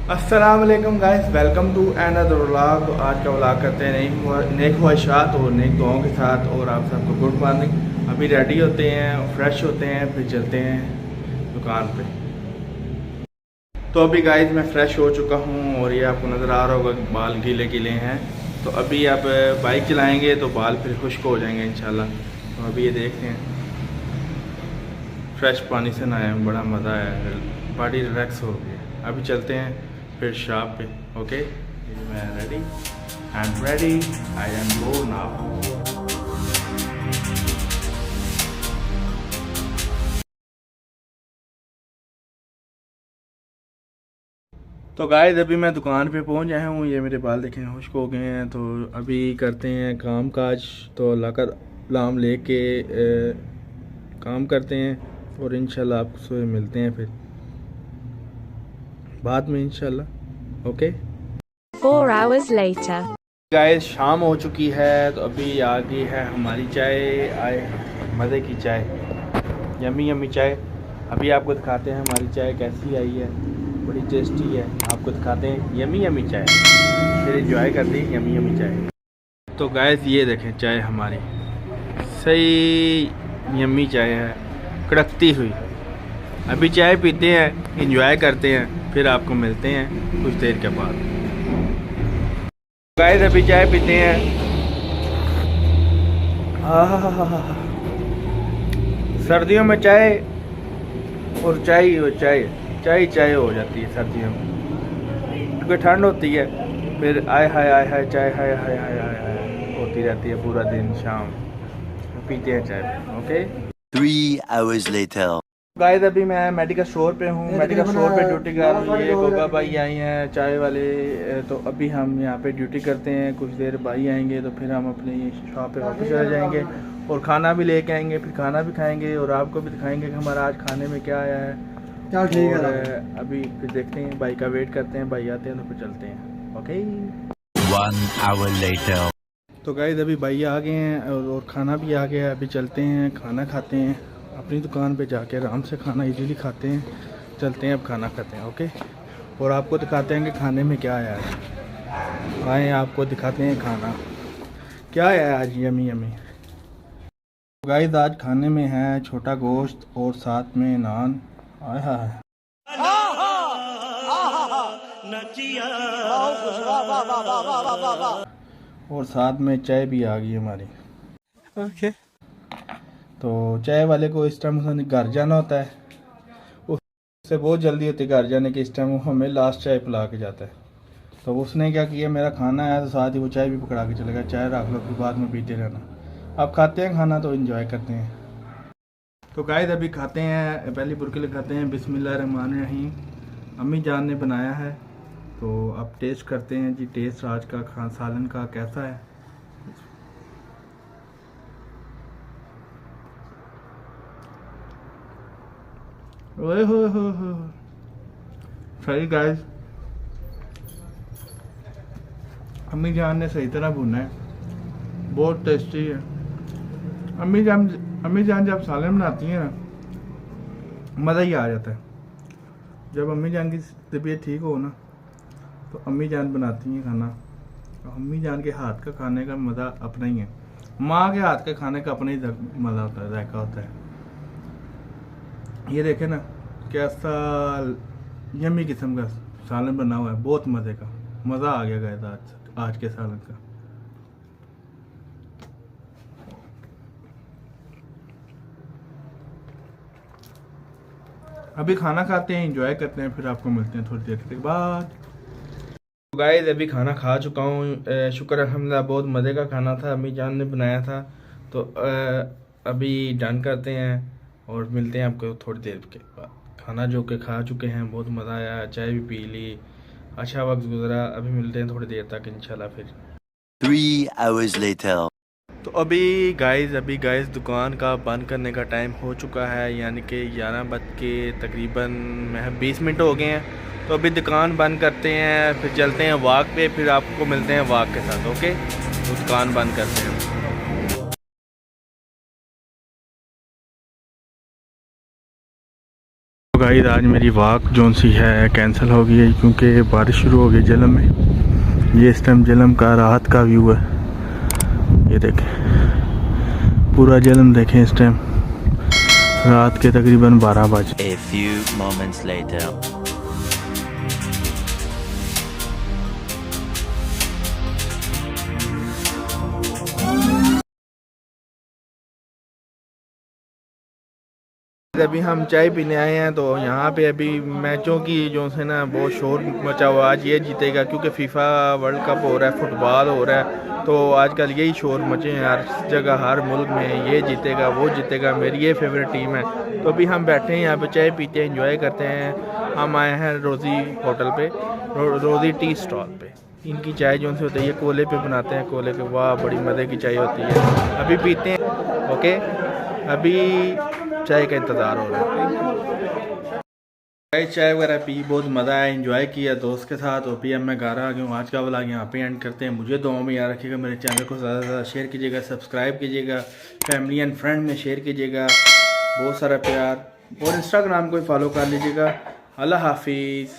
अस्सलाम वालेकुम guys, welcome to another vlog. तो आज का व्लॉग करते हैं नेक ख्वाहिशात और नेक दुआओं के साथ। और आप सबको गुड मॉर्निंग। अभी रेडी होते हैं, फ्रेश होते हैं, फिर चलते हैं दुकान पे। तो अभी गाइस मैं फ़्रेश हो चुका हूँ और ये आपको नज़र आ रहा होगा बाल गीले गीले हैं। तो अभी आप बाइक चलाएँगे तो बाल फिर खुश्क हो जाएंगे इंशाल्लाह। तो अभी ये देखते हैं, फ्रेश पानी से नहाए, बड़ा मज़ा आया, बॉडी रिलैक्स हो गई। अभी चलते हैं फिर शॉप पे। ओके, मैं ready, I am ready, I am go now. तो गाइस अभी मैं दुकान पे पहुंच आया हूँ। ये मेरे बाल देखें खुश्क हो गए हैं। तो अभी करते हैं काम काज। तो अल्लाह का नाम लेके काम करते हैं और इंशाल्लाह आपसे मिलते हैं फिर बाद में इंशाल्लाह। Okay 4 hours later. गाइस शाम हो चुकी है। तो अभी आ गई है हमारी चाय। आए मज़े की चाय, यमी यमी चाय। अभी आपको दिखाते हैं हमारी चाय कैसी आई है, बड़ी टेस्टी है। आपको दिखाते हैं यमी यमी चाय, फिर एंजॉय करते हैं यमी यमी चाय। तो गाइस ये देखें चाय हमारी, सही यमी चाय है, कड़कती हुई। अभी चाय पीते हैं, एंजॉय करते हैं, फिर आपको मिलते हैं कुछ देर के बाद। गाइस अभी चाय पीते हैं। सर्दियों में चाय और चाय चाय हो जाती है सर्दियों में, क्योंकि ठंड होती है। फिर आय हाय चाय हाय होती रहती है पूरा दिन। शाम पीते हैं चाय। Okay 3 hours later. गाइस अभी मैं मेडिकल स्टोर पे हूँ। मेडिकल स्टोर पे ड्यूटी कर रही है गोगा भाई आई हैं चाय वाले। तो अभी हम यहाँ पे ड्यूटी करते हैं, कुछ देर भाई आएंगे तो फिर हम अपनी शॉप पे वापस चले जाएंगे और खाना भी लेके आएंगे, फिर खाना भी खाएंगे और आपको भी दिखाएंगे कि हमारा आज खाने में क्या आया है। क्या ठीक है, अभी फिर देखते हैं, भाई का वेट करते हैं, भाई आते हैं तो फिर चलते हैं। Okay 1 hour later. तो गाइस अभी भाई आ गए हैं और खाना भी आ गया है। अभी चलते हैं खाना खाते हैं, अपनी दुकान पे जाके आराम से खाना इजीली खाते हैं। चलते हैं अब खाना खाते हैं। ओके, और आपको दिखाते हैं कि खाने में क्या आया है। आए आपको दिखाते हैं खाना क्या आया है आज। यमी यमी गाइस आज खाने में है छोटा गोश्त और साथ में नान। आया है और साथ में चाय भी आ गई हमारी। ओके तो चाय वाले को इस टाइम घर जाना होता है, उससे बहुत जल्दी होती है घर जाने की। इस टाइम वो हमें लास्ट चाय पिला के जाता है। तो उसने क्या किया, मेरा खाना आया तो साथ ही वो चाय भी पकड़ा के चलेगा, चाय रख लो फिर बाद में पीते रहना। अब खाते हैं खाना तो एंजॉय करते हैं। तो गाइस अभी खाते हैं, पहली बुरकी खाते हैं। बिस्मिल्लाहिर्रहमानिर्रहीम। अम्मी जान ने बनाया है तो अब टेस्ट करते हैं जी। टेस्ट आज का सालन का कैसा है। ओए हो सही गाइस, अम्मी जान ने सही तरह भुना है, बहुत टेस्टी है। अम्मी जान जब सालन बनाती हैं ना, मज़ा ही आ जाता है। जब अम्मी जान की तबीयत ठीक हो ना तो अम्मी जान बनाती हैं खाना। तो अम्मी जान के हाथ का खाने का मज़ा अपना ही है, माँ के हाथ के खाने का अपना ही मज़ा होता है, जायका होता है। ये देखे ना कैसा यम्मी किस्म का सालन बना हुआ है, बहुत मज़े का। मज़ा आ गया गाइस आज के सालन का। अभी खाना खाते हैं, एंजॉय करते हैं, फिर आपको मिलते हैं थोड़ी देर के बाद। तो गाइस अभी खाना खा चुका हूँ, शुक्र अल्हम्दुलिल्लाह, बहुत मज़े का खाना था, अम्मी जान ने बनाया था। तो अभी डन करते हैं और मिलते हैं आपको थोड़ी देर के बाद। खाना जो कि खा चुके हैं, बहुत मज़ा आया, चाय भी पी ली, अच्छा वक्त गुजरा। अभी मिलते हैं थोड़ी देर तक इंशाल्लाह फिर। 3 hours later. तो अभी गाइस दुकान का बंद करने का टाइम हो चुका है, यानी कि 11 बज के तकरीबन 20 मिनट हो गए हैं। तो अभी दुकान बंद करते हैं, फिर चलते हैं वॉक पे, फिर आपको मिलते हैं वॉक के साथ। ओके तो दुकान बंद करते हैं। गाइस आज मेरी वॉक जोन सी है कैंसिल हो गई है क्योंकि बारिश शुरू हो गई जलम में। ये इस टाइम जलम का रात का व्यू है, ये देखें पूरा जलम देखें। इस टाइम रात के तकरीबन 12 बजे। A few moments later. अभी हम चाय पीने आए हैं तो यहाँ पे अभी मैचों की जो है ना बहुत शोर मचा हुआ। आज ये जीतेगा क्योंकि फीफा वर्ल्ड कप हो रहा है, फुटबॉल हो रहा है, तो आजकल यही शोर मचे हैं हर जगह, हर मुल्क में। ये जीतेगा वो जीतेगा, मेरी ये फेवरेट टीम है। तो अभी हम बैठे हैं यहाँ पे, चाय पीते हैं, एंजॉय करते हैं। हम आए हैं रोज़ी होटल पे, रोज़ी टी स्टॉल पे। इनकी चाय जो से होती है ये कोले पे बनाते हैं, कोले के, वाह बड़ी मज़े की चाय होती है। अभी पीते हैं, ओके अभी चाय का इंतज़ार हो रहा है। चाय वगैरह पी, बहुत मज़ा आया, एंजॉय किया दोस्त के साथ। और पी अब मैं घर आ गया हूँ। आज का व्लॉग यहाँ पे एंड करते हैं। मुझे दुआओं में याद रखिएगा, मेरे चैनल को ज़्यादा से ज़्यादा शेयर कीजिएगा, सब्सक्राइब कीजिएगा, फैमिली एंड फ्रेंड में शेयर कीजिएगा, बहुत सारा प्यार। और इंस्टाग्राम को फॉलो कर लीजिएगा। अल्लाह हाफिज़।